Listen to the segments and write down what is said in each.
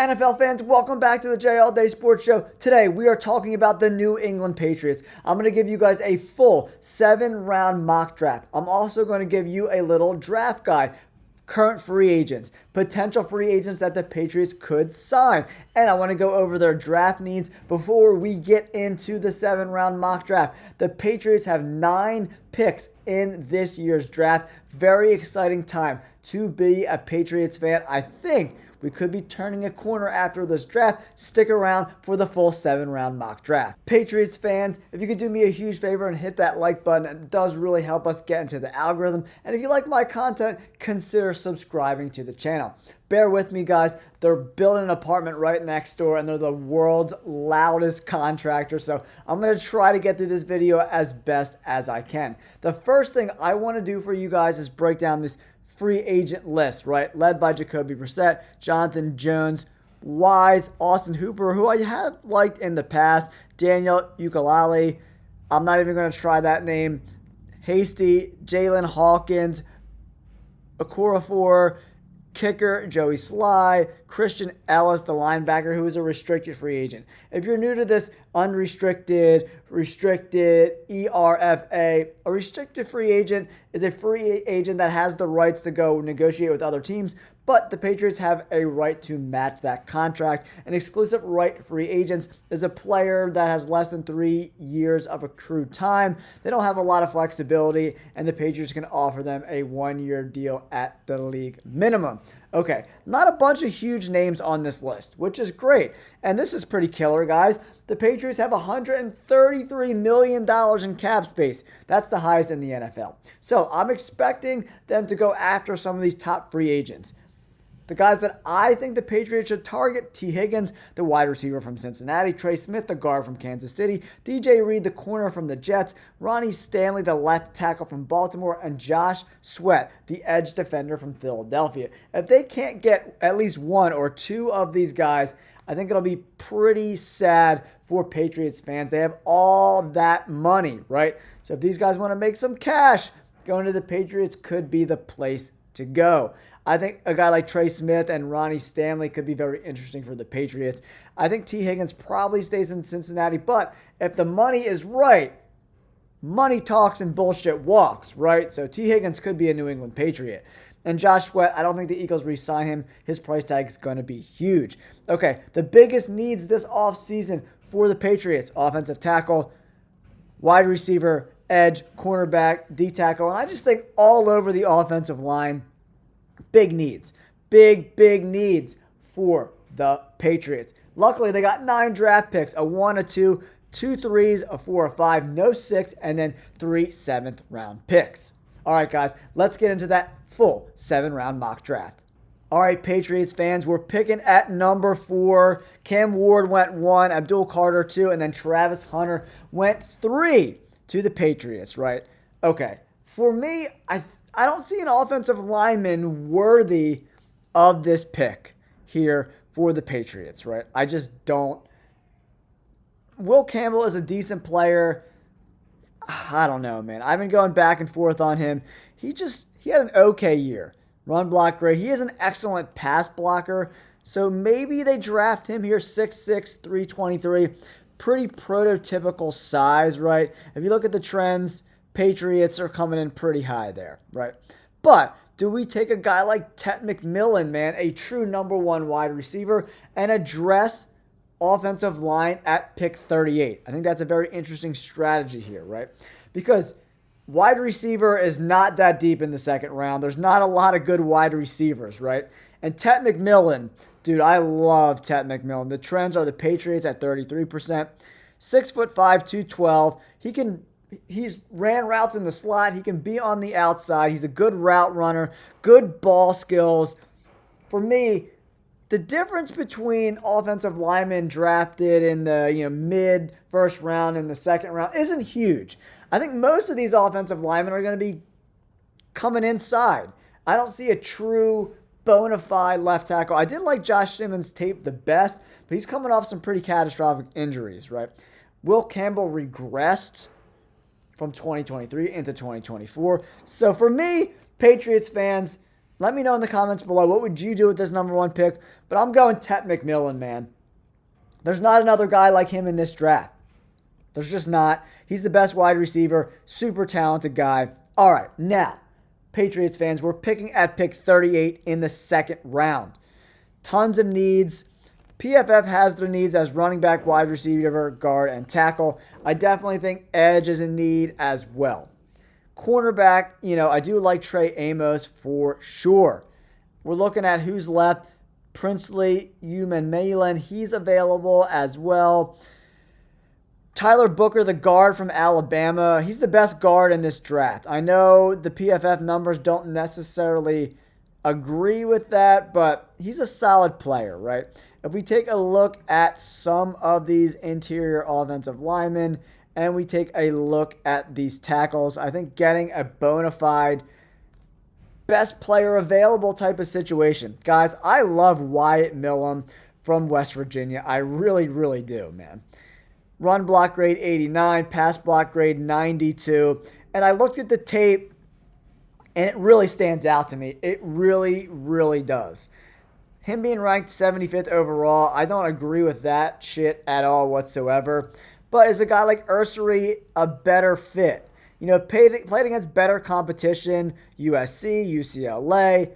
NFL fans, welcome back to the J All Day Sports Show. Today, we are talking about the New England Patriots. I'm going to give you guys a full 7-round mock draft. I'm also going to give you a little draft guide. Current free agents, potential free agents that the Patriots could sign. And I want to go over their draft needs before we get into the 7-round mock draft. The Patriots have 9 picks in this year's draft. Very exciting time to be a Patriots fan. I think we could be turning a corner after this draft. Stick around for the full 7-round mock draft. Patriots fans, if you could do me a huge favor and hit that like button, it does really help us get into the algorithm. And if you like my content, consider subscribing to the channel. Bear with me, guys. They're building an apartment right next door, and they're the world's loudest contractor. So I'm going to try to get through this video as best as I can. The first thing I want to do for you guys is break down this free agent list, right? Led by Jacoby Brissett, Jonathan Jones, Wise, Austin Hooper, who I have liked in the past, Daniel Ukulele. I'm not even going to try that name. Hasty, Jalen Hawkins, Okorafor, kicker Joey Sly, Christian Ellis, the linebacker, who is a restricted free agent. If you're new to this unrestricted, restricted, ERFA, a restricted free agent is a free agent that has the rights to go negotiate with other teams, but the Patriots have a right to match that contract. An exclusive right free agent is a player that has less than 3 years of accrued time. They don't have a lot of flexibility, and the Patriots can offer them a 1-year deal at the league minimum. Okay, not a bunch of huge names on this list, which is great. And this is pretty killer, guys. The Patriots have $133 million in cap space. That's the highest in the NFL. So I'm expecting them to go after some of these top free agents. The guys that I think the Patriots should target: T. Higgins, the wide receiver from Cincinnati; Trey Smith, the guard from Kansas City; DJ Reed, the corner from the Jets; Ronnie Stanley, the left tackle from Baltimore; and Josh Sweat, the edge defender from Philadelphia. If they can't get at least 1 or 2 of these guys, I think it'll be pretty sad for Patriots fans. They have all that money, right? So if these guys want to make some cash, going to the Patriots could be the place to go. I think a guy like Trey Smith and Ronnie Stanley could be very interesting for the Patriots. I think T. Higgins probably stays in Cincinnati, but if the money is right, money talks and bullshit walks, right? So T. Higgins could be a New England Patriot. And Josh Sweat, I don't think the Eagles re-sign him. His price tag is going to be huge. Okay, the biggest needs this offseason for the Patriots: offensive tackle, wide receiver, edge, cornerback, D-tackle, and I just think all over the offensive line, big needs. Big needs for the Patriots. Luckily, they got 9 draft picks: a 1, a 2, 2 3s, a 4, a 5, no 6, and then 3 7th-round picks. All right, guys, let's get into that full 7-round mock draft. All right, Patriots fans, we're picking at number 4. Cam Ward went 1, Abdul Carter 2, and then Travis Hunter went 3 to the Patriots, right? Okay, for me, I don't see an offensive lineman worthy of this pick here for the Patriots, right? I just don't. Will Campbell is a decent player. I don't know, man. I've been going back and forth on him. He had an okay year. Run block great. He is an excellent pass blocker. So maybe they draft him here, 6'6", 323. Pretty prototypical size, right? If you look at the trends, Patriots are coming in pretty high there, right? But do we take a guy like Tet McMillan, man, a true number 1 wide receiver, and address offensive line at pick 38? I think that's a very interesting strategy here, right? Because wide receiver is not that deep in the 2nd round. There's not a lot of good wide receivers, right? And Tet McMillan, dude, I love Tet McMillan. The trends are the Patriots at 33%. 6'5", 212. He's ran routes in the slot. He can be on the outside. He's a good route runner, good ball skills. For me, the difference between offensive linemen drafted in the mid first round and the 2nd round isn't huge. I think most of these offensive linemen are going to be coming inside. I don't see a true bona fide left tackle. I did like Josh Simmons' tape the best, but he's coming off some pretty catastrophic injuries, right? Will Campbell regressed from 2023 into 2024. So for me, Patriots fans, Let me know in the comments below, what would you do with this number 1 pick? But I'm going Tet McMillan, man. There's not another guy like him in this draft. There's just not. He's the best wide receiver, super talented guy. All right, now, Patriots fans, we're picking at pick 38 in the second round. Tons of needs. PFF has their needs as running back, wide receiver, guard, and tackle. I definitely think edge is in need as well. Cornerback, I do like Trey Amos for sure. We're looking at who's left. Princely Umanmielen, he's available as well. Tyler Booker, the guard from Alabama, he's the best guard in this draft. I know the PFF numbers don't necessarily agree with that, but he's a solid player, right? If we take a look at some of these interior offensive linemen and we take a look at these tackles, I think getting a bona fide best player available type of situation. Guys, I love Wyatt Millam from West Virginia. I really, really do, man. Run block grade 89, pass block grade 92. And I looked at the tape, and it really stands out to me. It really, really does. Him being ranked 75th overall, I don't agree with that shit at all whatsoever. But is a guy like Ursery a better fit? Played against better competition, USC, UCLA,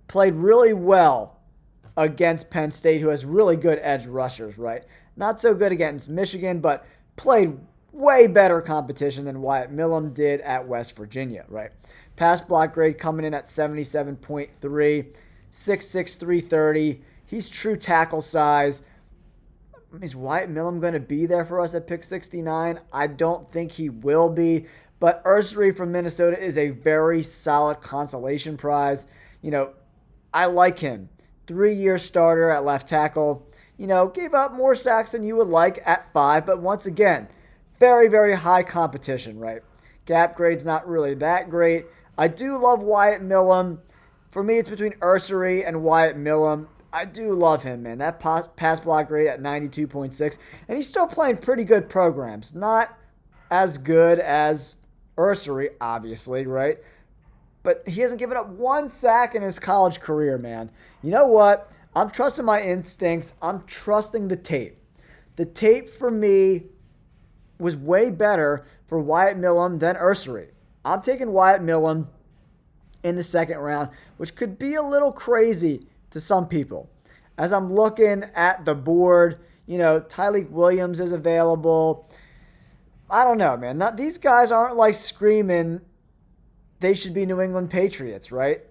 played really well against Penn State, who has really good edge rushers, right? Not so good against Michigan, but played way better competition than Wyatt Millam did at West Virginia, right? Pass block grade coming in at 77.3, 6'6", 330. He's true tackle size. Is Wyatt Millam going to be there for us at pick 69? I don't think he will be. But Ursery from Minnesota is a very solid consolation prize. I like him. 3-year starter at left tackle. Gave up more sacks than you would like at 5. But once again, very, very high competition, right? Gap grade's not really that great. I do love Wyatt Millam. For me, it's between Ursery and Wyatt Millam. I do love him, man. That pass block grade at 92.6. And he's still playing pretty good programs. Not as good as Ursery, obviously, right? But he hasn't given up 1 sack in his college career, man. You know what? I'm trusting my instincts. I'm trusting the tape. The tape for me was way better for Wyatt Millam than Ursery. I'm taking Wyatt Millam in the second round, which could be a little crazy to some people. As I'm looking at the board, Tyleik Williams is available. I don't know, man. These guys aren't like screaming they should be New England Patriots, right?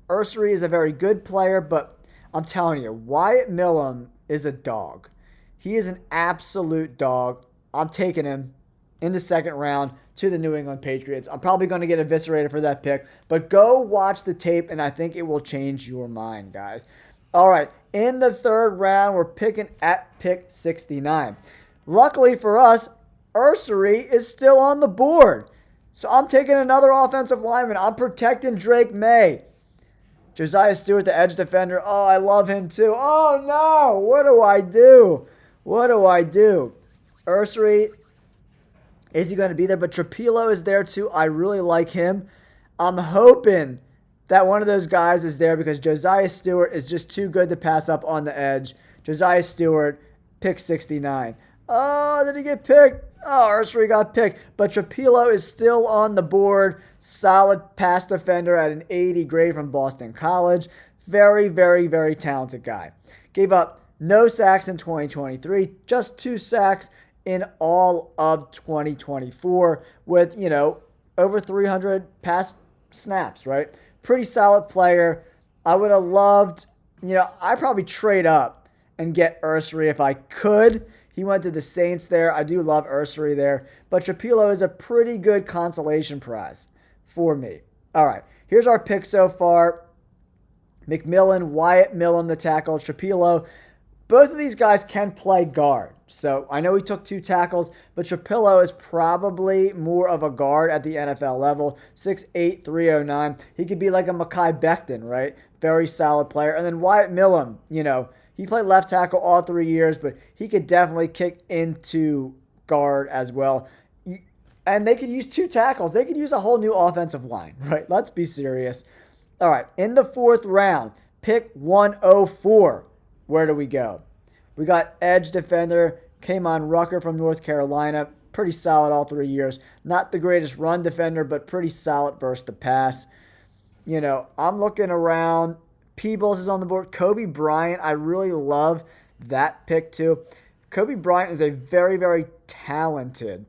Ursery is a very good player, but I'm telling you, Wyatt Millam is a dog. He is an absolute dog. I'm taking him in the second round to the New England Patriots. I'm probably going to get eviscerated for that pick, but go watch the tape, and I think it will change your mind, guys. All right, in the third round, we're picking at pick 69. Luckily for us, Ursery is still on the board. So I'm taking another offensive lineman. I'm protecting Drake May. Josiah Stewart, the edge defender. Oh, I love him too. Oh, no. What do I do? What do I do? Ursery, is he going to be there? But Trapilo is there too. I really like him. I'm hoping that one of those guys is there because Josiah Stewart is just too good to pass up on the edge. Josiah Stewart, pick 69. Oh, did he get picked? Oh, Ursery got picked. But Trapilo is still on the board. Solid pass defender at an 80 grade from Boston College. Very, very, very talented guy. Gave up no sacks in 2023. Just 2 sacks in all of 2024 with, over 300 pass snaps, right? Pretty solid player. I would have loved, I'd probably trade up and get Ursery if I could. He went to the Saints there. I do love Ursery there. But Trapilo is a pretty good consolation prize for me. All right, here's our pick so far. McMillan, Wyatt Millam, the tackle, Trapilo. Both of these guys can play guard. So I know he took 2 tackles, but Trapilo is probably more of a guard at the NFL level. 6'8", 309. He could be like a Mekhi Becton, right? Very solid player. And then Wyatt Millam, he played left tackle all 3 years, but he could definitely kick into guard as well. And they could use 2 tackles. They could use a whole new offensive line, right? Let's be serious. All right, in the fourth round, pick 104. Where do we go? We got edge defender Kamon Rucker from North Carolina. Pretty solid all 3 years. Not the greatest run defender, but pretty solid versus the pass. I'm looking around. Peebles is on the board. Kobe Bryant, I really love that pick too. Kobe Bryant is a very, very talented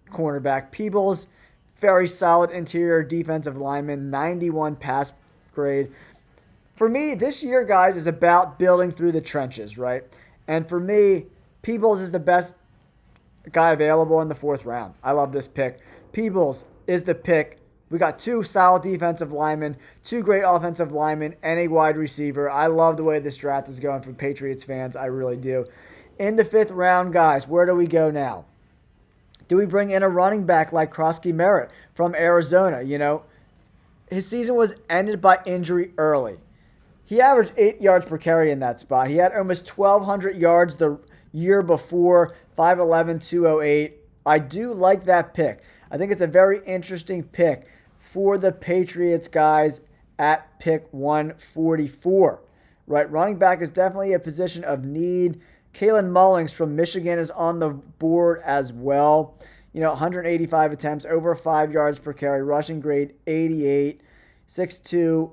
cornerback. Peebles, very solid interior defensive lineman, 91 pass grade. For me, this year, guys, is about building through the trenches, right? And for me, Peebles is the best guy available in the fourth round. I love this pick. Peebles is the pick. We got two solid defensive linemen, two great offensive linemen, and a wide receiver. I love the way this draft is going for Patriots fans. I really do. In the fifth round, guys, where do we go now? Do we bring in a running back like Krosky Merritt from Arizona? His season was ended by injury early. He averaged 8 yards per carry in that spot. He had almost 1,200 yards the year before, 5'11", 208. I do like that pick. I think it's a very interesting pick for the Patriots, guys, at pick 144. Right, running back is definitely a position of need. Kalen Mullings from Michigan is on the board as well. 185 attempts, over 5 yards per carry, rushing grade 88, 6'2",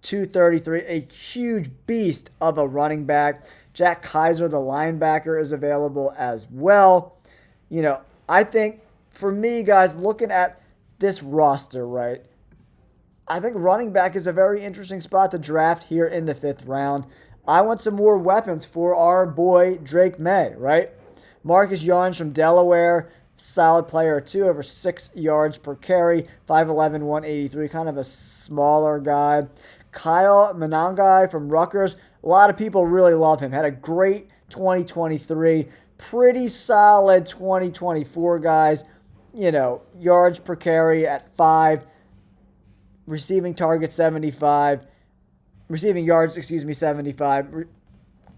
233, a huge beast of a running back. Jack Kaiser, the linebacker, is available as well. I think for me, guys, looking at this roster, right, I think running back is a very interesting spot to draft here in the fifth round. I want some more weapons for our boy Drake May, right? Marcus Yarns from Delaware, solid player too, over 6 yards per carry, 5'11", 183, kind of a smaller guy. Kyle Monangai from Rutgers, a lot of people really love him. Had a great 2023, pretty solid 2024, guys. Yards per carry at 5, receiving targets 75, receiving yards, 75,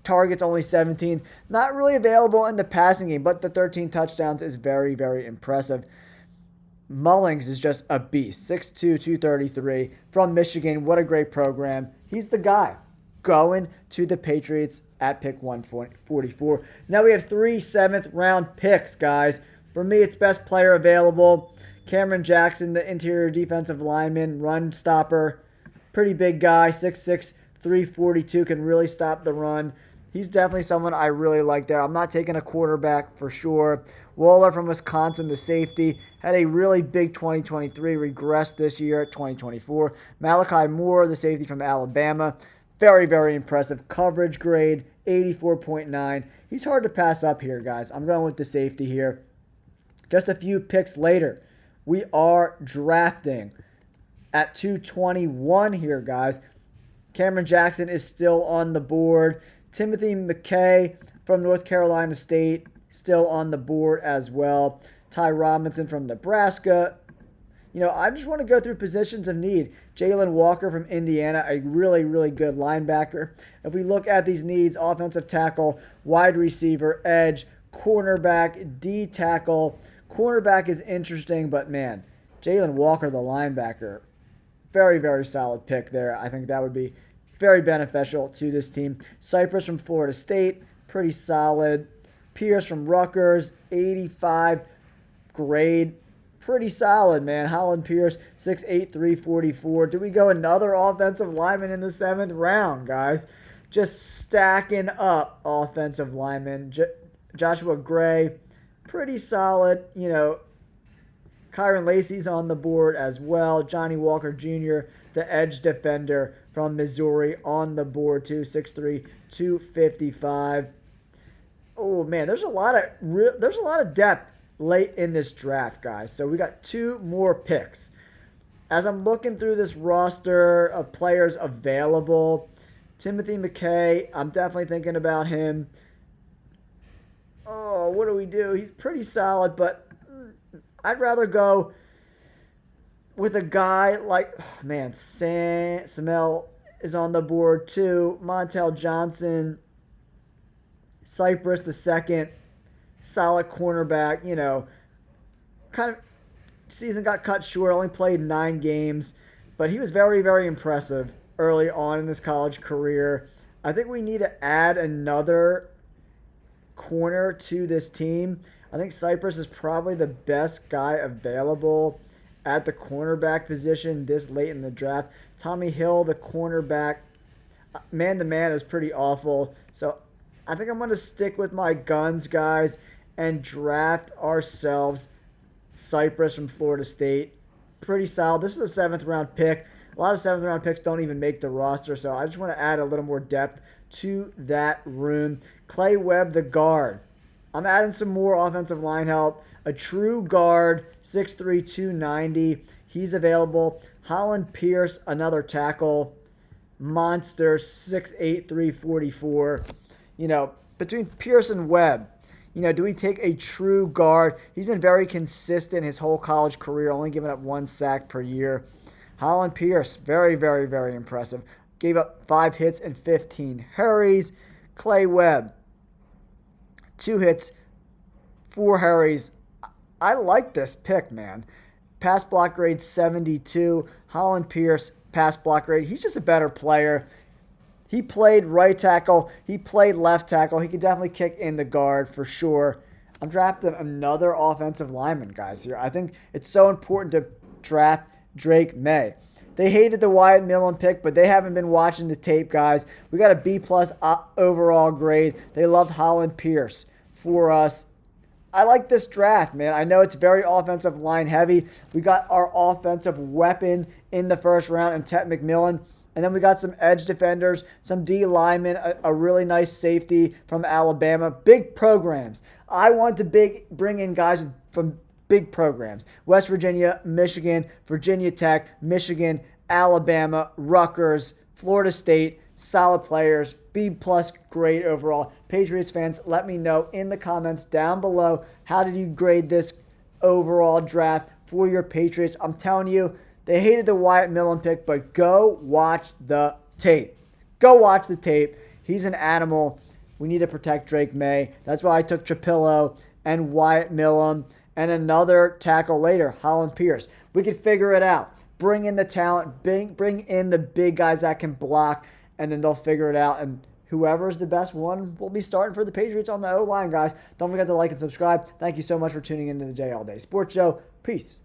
targets only 17. Not really available in the passing game, but the 13 touchdowns is very, very impressive. Mullings is just a beast, 6'2", 233, from Michigan. What a great program. He's the guy going to the Patriots at pick 144. Now we have 3 seventh-round picks, guys. For me, it's best player available. Cameron Jackson, the interior defensive lineman, run stopper. Pretty big guy, 6'6", 342, can really stop the run. He's definitely someone I really like there. I'm not taking a quarterback for sure. Waller from Wisconsin, the safety, had a really big 2023, regressed this year at 2024. Malachi Moore, the safety from Alabama, very, very impressive. Coverage grade, 84.9. He's hard to pass up here, guys. I'm going with the safety here. Just a few picks later, we are drafting at 221 here, guys. Cameron Jackson is still on the board. Timothy McKay from North Carolina State, still on the board as well. Ty Robinson from Nebraska. I just want to go through positions of need. Jalen Walker from Indiana, a really, really good linebacker. If we look at these needs, offensive tackle, wide receiver, edge, cornerback, D tackle. Cornerback is interesting, but man, Jalen Walker, the linebacker, very, very solid pick there. I think that would be very beneficial to this team. Cypress from Florida State, pretty solid. Pierce from Rutgers, 85 grade. Pretty solid, man. Holland Pierce, 6'8", 344. Do we go another offensive lineman in the 7th round, guys? Just stacking up offensive linemen. Joshua Gray, pretty solid. Kyron Lacey's on the board as well. Johnny Walker Jr., the edge defender from Missouri, on the board too. 6'3", 255. Oh man, there's a lot of depth late in this draft, guys. So we got 2 more picks. As I'm looking through this roster of players available, Timothy McKay, I'm definitely thinking about him. Oh, what do we do? He's pretty solid, but I'd rather go with a guy like, Samel is on the board too. Montel Johnson, Cypress the second, solid cornerback. Kind of season got cut short. Only played 9 games. but he was very, very impressive early on in his college career. I think we need to add another corner to this team. I think Cypress is probably the best guy available at the cornerback position this late in the draft. Tommy Hill, the cornerback, man to man is pretty awful. So I think I'm going to stick with my guns, guys, and draft ourselves Cypress from Florida State. Pretty solid. This is a seventh round pick. A lot of seventh round picks don't even make the roster, so I just want to add a little more depth to that room. Clay Webb, the guard. I'm adding some more offensive line help. A true guard, 6'3", 290. He's available. Holland Pierce, another tackle. Monster, 6'8", 344. Between Pierce and Webb, do we take a true guard? He's been very consistent his whole college career, only giving up 1 sack per year. Holland Pierce, very, very, very impressive. Gave up 5 hits and 15 hurries. Clay Webb, 2 hits, 4 hurries. I like this pick, man. Pass block grade 72. Holland Pierce, pass block grade. He's just a better player. He played right tackle. He played left tackle. He could definitely kick in the guard for sure. I'm drafting another offensive lineman, guys, here. I think it's so important to draft Drake May. They hated the Wyatt Millen pick, but they haven't been watching the tape, guys. We got a B+ overall grade. They loved Holland Pierce for us. I like this draft, man. I know it's very offensive line heavy. We got our offensive weapon in the first round in Tet McMillan. And then we got some edge defenders, some D linemen, a really nice safety from Alabama. Big programs. I want to bring in guys from big programs. West Virginia, Michigan, Virginia Tech, Michigan, Alabama, Rutgers, Florida State. Solid players. B+ grade overall. Patriots fans, let me know in the comments down below, how did you grade this overall draft for your Patriots? I'm telling you, they hated the Wyatt Millen pick, but go watch the tape. Go watch the tape. He's an animal. We need to protect Drake May. That's why I took Trapillo and Wyatt Millen and another tackle later, Holland Pierce. We could figure it out. Bring in the talent. Bring in the big guys that can block, and then they'll figure it out. And whoever's the best one will be starting for the Patriots on the O-line, guys. Don't forget to like and subscribe. Thank you so much for tuning into the J All Day Sports Show. Peace.